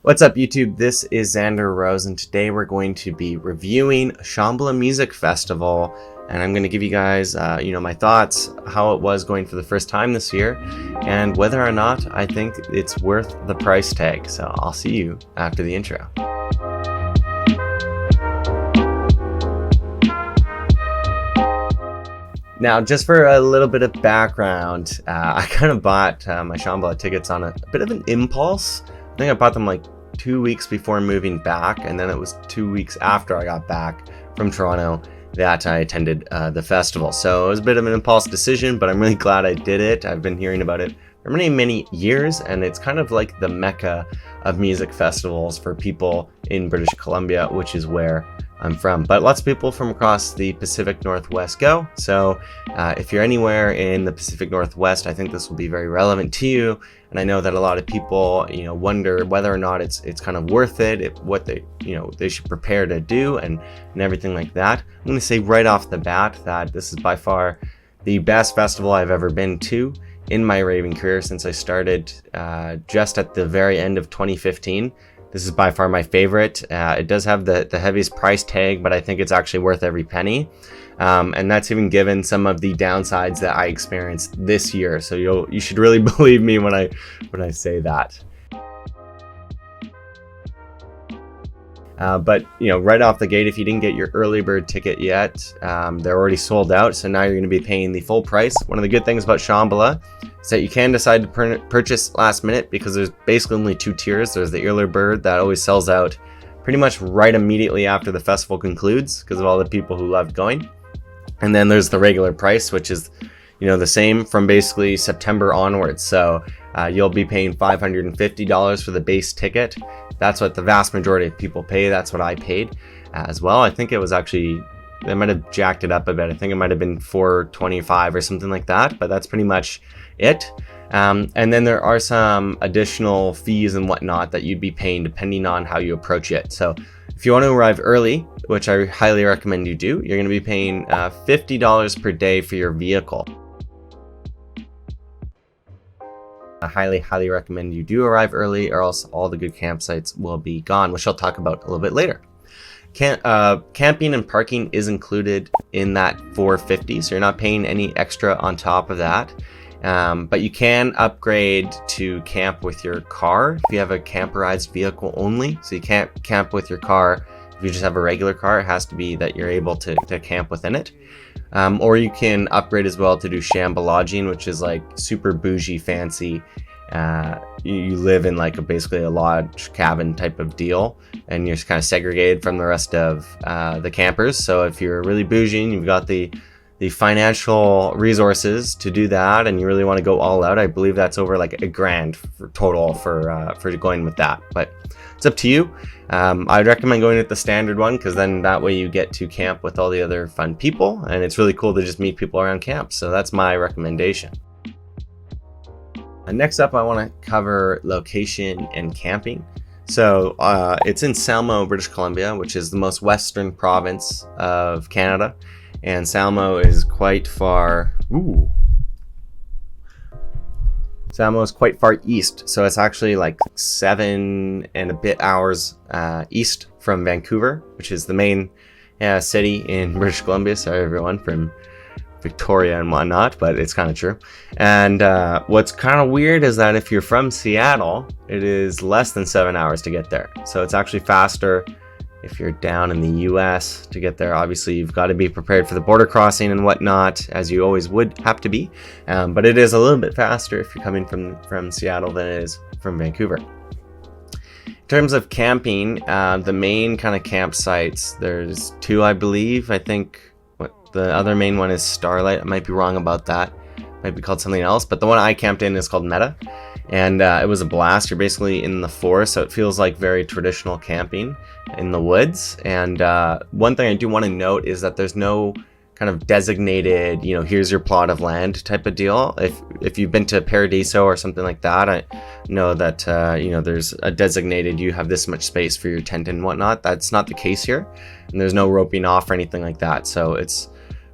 What's up, YouTube? This is Xander Rose, and today we're going to be reviewing Shambhala Music Festival, and I'm going to give you guys, my thoughts, how it was going for the first time this year, and whether or not I think it's worth the price tag. So I'll see you after the intro. Now, just for a little bit of background, I kind of bought my Shambhala tickets on a bit of an impulse. I think I bought them like 2 weeks before moving back, and then it was 2 weeks after I got back from Toronto that I attended the festival. So it was a bit of an impulse decision, but I'm really glad I did it. I've been hearing about it for many years, and it's kind of like the mecca of music festivals for people in British Columbia, which is where I'm from. But lots of people from across the Pacific Northwest go. So if you're anywhere in the Pacific Northwest, I think this will be very relevant to you. And I know that a lot of people, wonder whether or not it's kind of worth it, what they should prepare to do and everything like that. I'm going to say right off the bat that this is by far the best festival I've ever been to in my raving career since I started just at the very end of 2015. This is by far my favorite. It does have the heaviest price tag, but I think it's actually worth every penny. And that's even given some of the downsides that I experienced this year. So you should really believe me when I say that. But right off the gate, if you didn't get your early bird ticket yet, they're already sold out. So now you're going to be paying the full price. One of the good things about Shambhala is that you can decide to purchase last minute, because there's basically only two tiers. There's the early bird that always sells out pretty much right immediately after the festival concludes because of all the people who loved going. And then there's the regular price, which is the same from basically September onwards. So you'll be paying $550 for the base ticket. That's what the vast majority of people pay. That's what I paid as well. I think it was actually, they might have jacked it up a bit. I think it might have been $425 or something like that, but that's pretty much it. And then there are some additional fees and whatnot that you'd be paying depending on how you approach it. So if you want to arrive early, which I highly recommend you do, you're going to be paying $50 per day for your vehicle. I highly recommend you do arrive early, or else all the good campsites will be gone, which I'll talk about a little bit later. Camping and parking is included in that $450, so you're not paying any extra on top of that. But you can upgrade to camp with your car if you have a camperized vehicle only. So you can't camp with your car if you just have a regular car. It has to be that you're able to camp within it. Or you can upgrade as well to do Shambhala lodging, which is like super bougie, fancy. You live in like basically a lodge cabin type of deal, and you're kind of segregated from the rest of the campers. So if you're really bougie and you've got the financial resources to do that, and you really want to go all out, I believe that's over like $1,000 for total for going with that. But it's up to you. I'd recommend going with the standard one, because then that way you get to camp with all the other fun people, and it's really cool to just meet people around camp. So that's my recommendation. Next up, I want to cover location and camping. So it's in Salmo, British Columbia, which is the most western province of Canada. And Salmo is quite far. Salmo is quite far east, so it's actually like 7 and a bit hours east from Vancouver, which is the main city in British Columbia. Sorry, everyone from Victoria and whatnot, but it's kind of true. And what's kind of weird is that if you're from Seattle, it is less than 7 hours to get there. So it's actually faster if you're down in the US to get there. Obviously, you've got to be prepared for the border crossing and whatnot, as you always would have to be. But it is a little bit faster if you're coming from Seattle than it is from Vancouver. In terms of camping, the main kind of campsites, there's two, I believe. I think the other main one is Starlight. I might be wrong about that. It might be called something else. But the one I camped in is called Meta. And it was a blast. You're basically in the forest, so it feels like very traditional camping in the woods. And one thing I do want to note is that there's no kind of designated, here's your plot of land type of deal. If you've been to Paradiso or something like that, I know that there's a designated, you have this much space for your tent and whatnot. That's not the case here, and there's no roping off or anything like that. So it's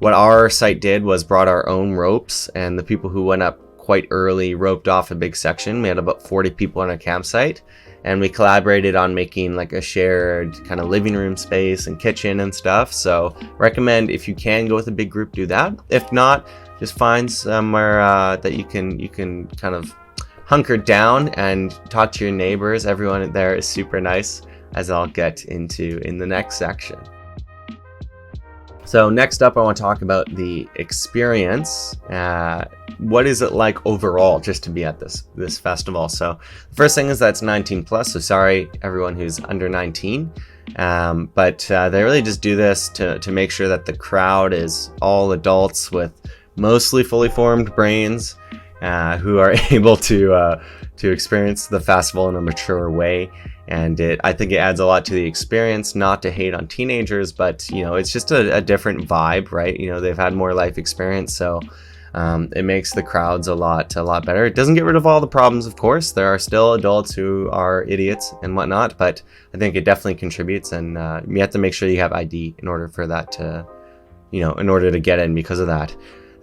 what our site did was brought our own ropes, and the people who went up quite early roped off a big section. We had about 40 people on a campsite, and we collaborated on making like a shared kind of living room space and kitchen and stuff. So recommend, if you can go with a big group, do that. If not, just find somewhere that you can kind of hunker down and talk to your neighbors. Everyone there is super nice, as I'll get into in the next section. So next up, I want to talk about the experience. What is it like overall just to be at this festival? So the first thing is that it's 19 plus, so sorry everyone who's under 19. But they really just do this to make sure that the crowd is all adults with mostly fully formed brains who are able to experience the festival in a mature way. And I think it adds a lot to the experience, not to hate on teenagers, but it's just a different vibe, right? They've had more life experience, so it makes the crowds a lot better. It doesn't get rid of all the problems, of course. There are still adults who are idiots and whatnot, but I think it definitely contributes, and you have to make sure you have ID in order for that to, in order to get in because of that.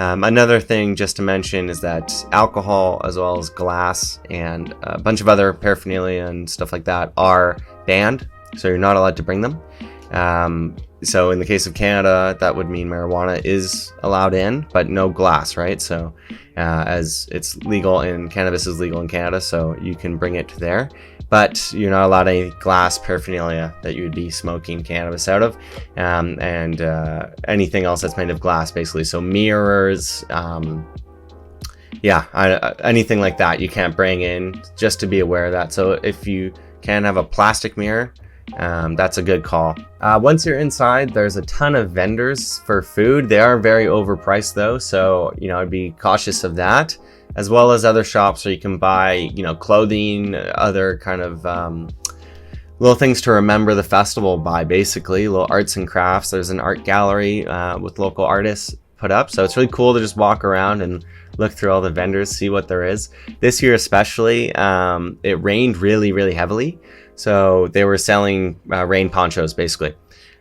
Another thing just to mention is that alcohol, as well as glass and a bunch of other paraphernalia and stuff like that, are banned, so you're not allowed to bring them. So in the case of Canada, that would mean marijuana is allowed in, but no glass, right? So as it's legal in, cannabis is legal in Canada, so you can bring it there. But you're not allowed any glass paraphernalia that you would be smoking cannabis out of, and anything else that's made of glass, basically. So mirrors, anything like that you can't bring in, just to be aware of that. So if you can have a plastic mirror, that's a good call. Once you're inside, there's a ton of vendors for food. They are very overpriced though, so I'd be cautious of that, as well as other shops where you can buy clothing, other kind of little things to remember the festival by, basically little arts and crafts. There's an art gallery with local artists put up, so it's really cool to just walk around and look through all the vendors, see what there is. This year especially, it rained really heavily, so they were selling rain ponchos basically.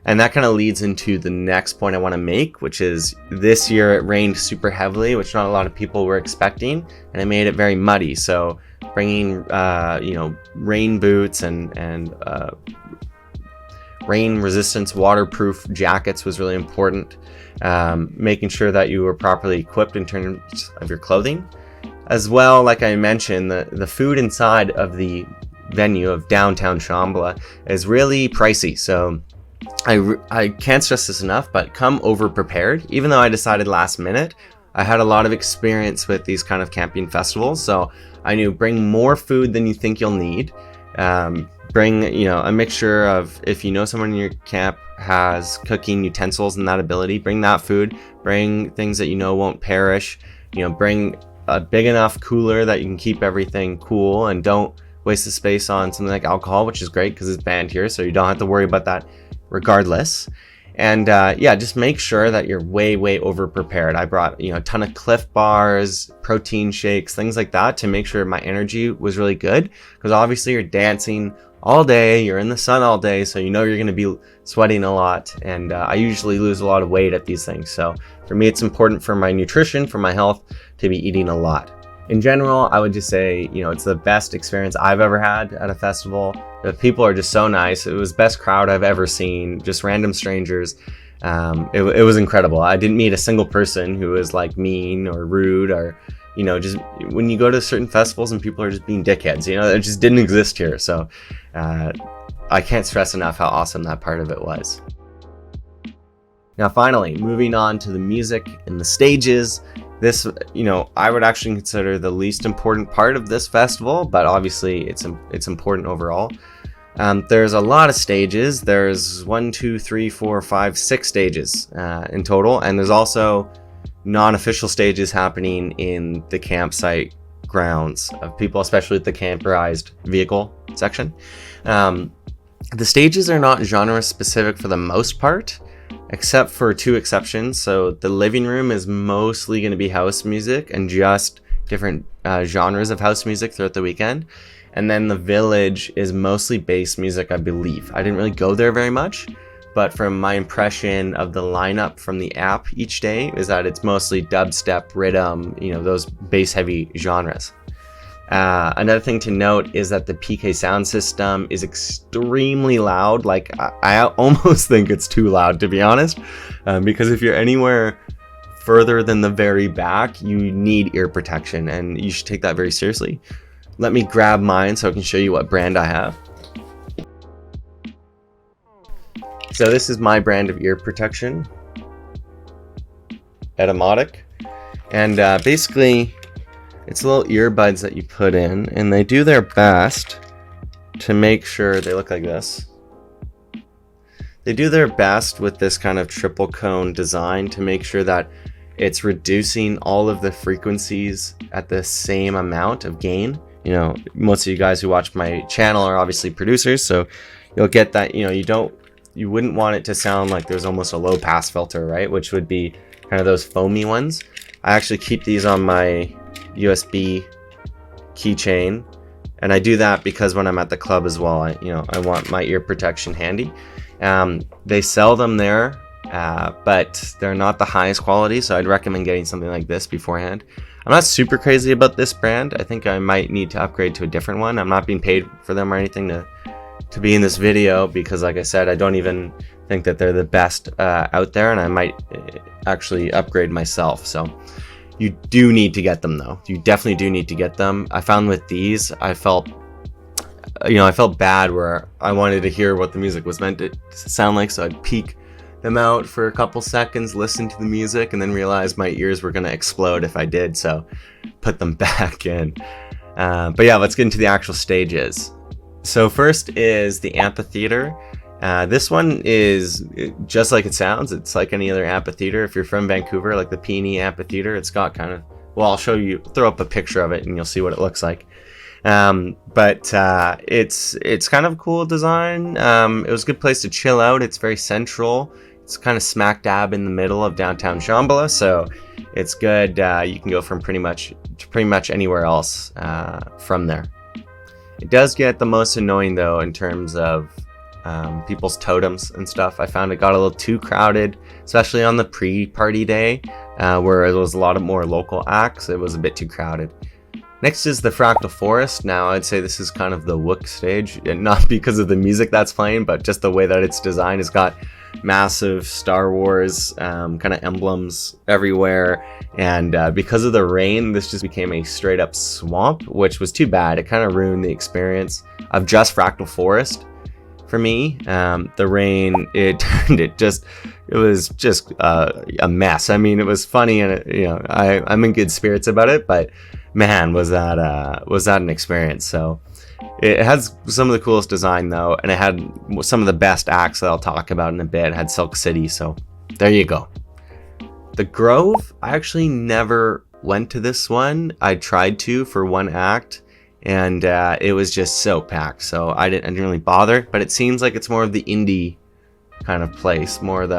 And that kind of leads into the next point I want to make, which is this year it rained super heavily, which not a lot of people were expecting, and it made it very muddy. So bringing rain boots and rain resistance waterproof jackets was really important. Making sure that you were properly equipped in terms of your clothing. As well, like I mentioned, the food inside of the venue of downtown Shambhala is really pricey. So I can't stress this enough, but come over prepared. Even though I decided last minute, I had a lot of experience with these kind of camping festivals, so I knew bring more food than you think you'll need. Bring a mixture of, if someone in your camp has cooking utensils and that ability, bring that food. Bring things that won't perish. Bring a big enough cooler that you can keep everything cool, and don't waste the space on something like alcohol, which is great because it's banned here, so you don't have to worry about that regardless. And just make sure that you're way over prepared. I brought a ton of Cliff bars, protein shakes, things like that, to make sure my energy was really good, because obviously you're dancing all day, you're in the sun all day, so you're going to be sweating a lot, and I usually lose a lot of weight at these things. So for me, it's important for my nutrition, for my health, to be eating a lot. In general, I would just say, it's the best experience I've ever had at a festival. The people are just so nice. It was the best crowd I've ever seen, just random strangers. It was incredible. I didn't meet a single person who was like mean or rude, or, just when you go to certain festivals and people are just being dickheads, it just didn't exist here. So I can't stress enough how awesome that part of it was. Now, finally, moving on to the music and the stages. This, I would actually consider the least important part of this festival, but obviously it's important overall. There's a lot of stages. There's 6 stages in total, and there's also non-official stages happening in the campsite grounds of people, especially at the camperized vehicle section. The stages are not genre specific for the most part, except for 2 exceptions. So the living room is mostly going to be house music and just different genres of house music throughout the weekend. And then the village is mostly bass music, I believe. I didn't really go there very much, but from my impression of the lineup from the app each day is that it's mostly dubstep, rhythm, those bass heavy genres. Another thing to note is that the PK sound system is extremely loud. Like I almost think it's too loud, to be honest, because if you're anywhere further than the very back, you need ear protection, and you should take that very seriously. Let me grab mine so I can show you what brand I have. So this is my brand of ear protection, Etymotic, and basically it's little earbuds that you put in, and they do their best to make sure they look like this. They do their best with this kind of triple cone design to make sure that it's reducing all of the frequencies at the same amount of gain. You know, most of you guys who watch my channel are obviously producers, so you'll get that, you know, you wouldn't want it to sound like there's almost a low pass filter, right? Which would be kind of those foamy ones. I actually keep these on my USB keychain, and I do that because when I'm at the club as well, I want my ear protection handy. They sell them there, but they're not the highest quality, so I'd recommend getting something like this beforehand. I'm not super crazy about this brand. I think I might need to upgrade to a different one. I'm not being paid for them or anything to be in this video, because like I said, I don't even think that they're the best out there, and I might actually upgrade myself. So you do need to get them though. You definitely do need to get them. I found with these, I felt bad where I wanted to hear what the music was meant to sound like, so I'd peek them out for a couple seconds, listen to the music, and then realize my ears were going to explode if I did, so put them back in. But yeah, let's get into the actual stages. So first is the amphitheater. This one is just like it sounds. It's like any other amphitheater. If you're from Vancouver, like the Peony Amphitheater, it's got kind of, well, I'll show you, throw up a picture of it and you'll see what it looks like. But it's kind of a cool design. It was a good place to chill out. It's very central. It's kind of smack dab in the middle of downtown Shambhala, so it's good. You can go from pretty much anywhere else from there. It does get the most annoying though in terms of people's totems and stuff. I found it got a little too crowded, especially on the pre-party day, where it was a lot of more local acts. It was a bit too crowded. Next is the Fractal Forest. Now I'd say this is kind of the Wook stage, and not because of the music that's playing, but just the way that it's designed. It's got massive Star Wars kind of emblems everywhere, and because of the rain, this just became a straight up swamp, which was too bad. It kind of ruined the experience of just Fractal Forest for me. The rain, it was just a mess. I mean, it was funny, and I'm in good spirits about it, but man, was that an experience. So it has some of the coolest design though, and it had some of the best acts that I'll talk about in a bit. It had Silk City, so there you go. The Grove, I actually never went to this one. I tried to for one act, and it was just so packed, so I didn't really bother. But it seems like it's more of the indie kind of place, more of the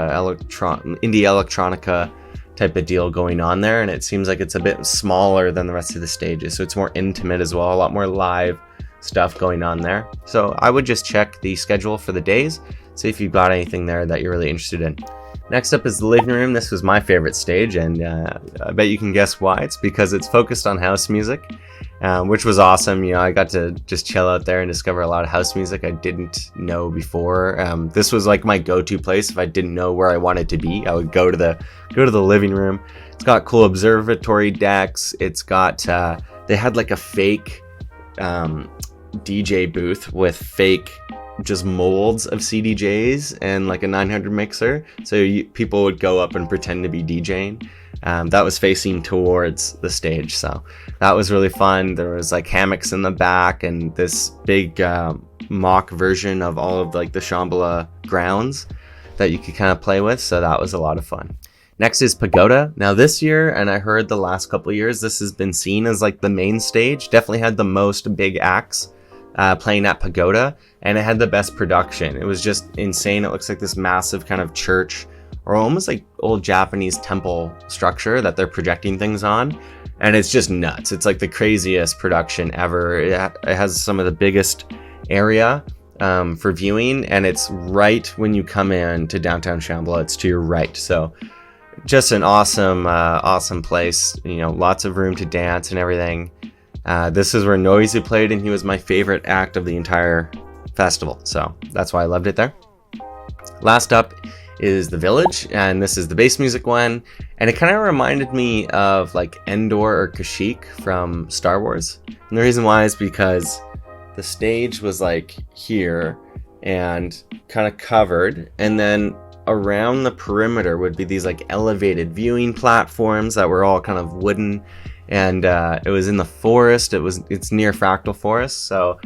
indie electronica type of deal going on there, and it seems like it's a bit smaller than the rest of the stages, so it's more intimate as well, a lot more live stuff going on there. So I would just check the schedule for the days, see if you've got anything there that you're really interested in. Next up is the living room. This was my favorite stage, and I bet you can guess why. It's because it's focused on house music, which was awesome. I got to just chill out there and discover a lot of house music I didn't know before. This was like my go-to place if I didn't know where I wanted to be. I would go to the living room. It's got cool observatory decks. It's got they had like a fake DJ booth with fake just molds of CDJs and like a 900 mixer, so people would go up and pretend to be DJing. That was facing towards the stage, so that was really fun. There was like hammocks in the back and this big mock version of all of like the Shambhala grounds that you could kind of play with, so that was a lot of fun. Next is Pagoda. Now this year, and I heard the last couple of years, this has been seen as like the main stage. Definitely had the most big acts playing at Pagoda, and it had the best production. It was just insane. It looks like this massive kind of church, or almost like old Japanese temple structure that they're projecting things on, and it's just nuts. It's like the craziest production ever. It has some of the biggest area for viewing, and it's right when you come in to downtown Shambhala. It's to your right, so just an awesome place. Lots of room to dance and everything. This is where Noizu played, and he was my favorite act of the entire festival, so that's why I loved it there. Last up is the Village, and this is the bass music one, and it kind of reminded me of like Endor or Kashyyyk from Star Wars. And the reason why is because the stage was like here and kind of covered, and then around the perimeter would be these like elevated viewing platforms that were all kind of wooden, and it was in the forest. It's near Fractal Forest, so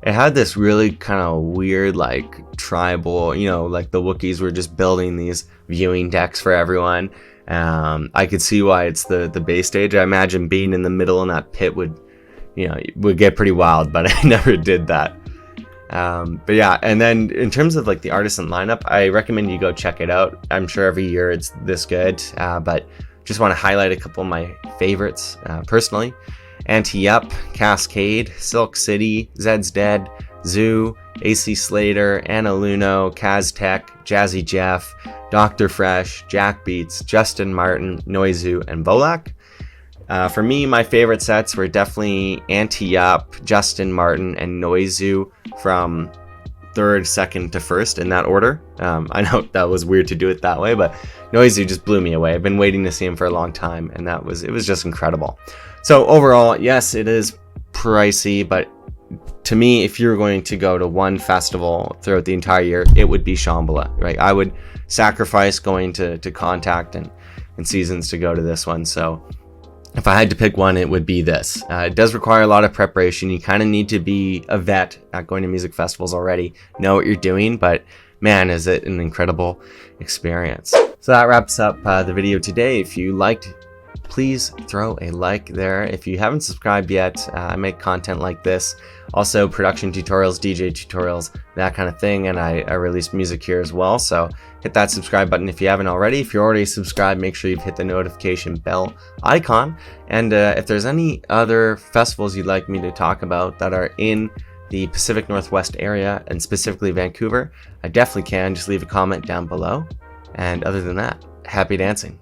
it had this really kind of weird like tribal, you know, like the Wookiees were just building these viewing decks for everyone. I could see why it's the base stage. I imagine being in the middle in that pit would get pretty wild, but I never did that. But yeah, and then in terms of like the artisan lineup, I recommend you go check it out. I'm sure every year it's this good, but just want to highlight a couple of my favorites personally. Anti-Up, Cascade, Silk City, Zed's Dead, Zoo, AC Slater, Anna Luno, Kaztech, Jazzy Jeff, Dr. Fresh, Jack Beats, Justin Martin, Noizu, and Volak. For me, my favorite sets were definitely Anti-Up, Justin Martin, and Noizu from third, second to first in that order. I know that was weird to do it that way, but Noizu just blew me away. I've been waiting to see him for a long time, and it was just incredible. So overall, yes, it is pricey, but to me, if you're going to go to one festival throughout the entire year, it would be Shambhala, right? I would sacrifice going to Contact and Seasons to go to this one. So if I had to pick one, it would be this. It does require a lot of preparation. You kind of need to be a vet at going to music festivals already, know what you're doing, but man, is it an incredible experience. So that wraps up the video today. If you liked, please throw a like there. If you haven't subscribed yet, I make content like this. Also production tutorials, DJ tutorials, that kind of thing, and I release music here as well. So hit that subscribe button if you haven't already. If you're already subscribed, make sure you've hit the notification bell icon. And if there's any other festivals you'd like me to talk about that are in the Pacific Northwest area, and specifically Vancouver, I definitely can. Just leave a comment down below. And other than that, happy dancing.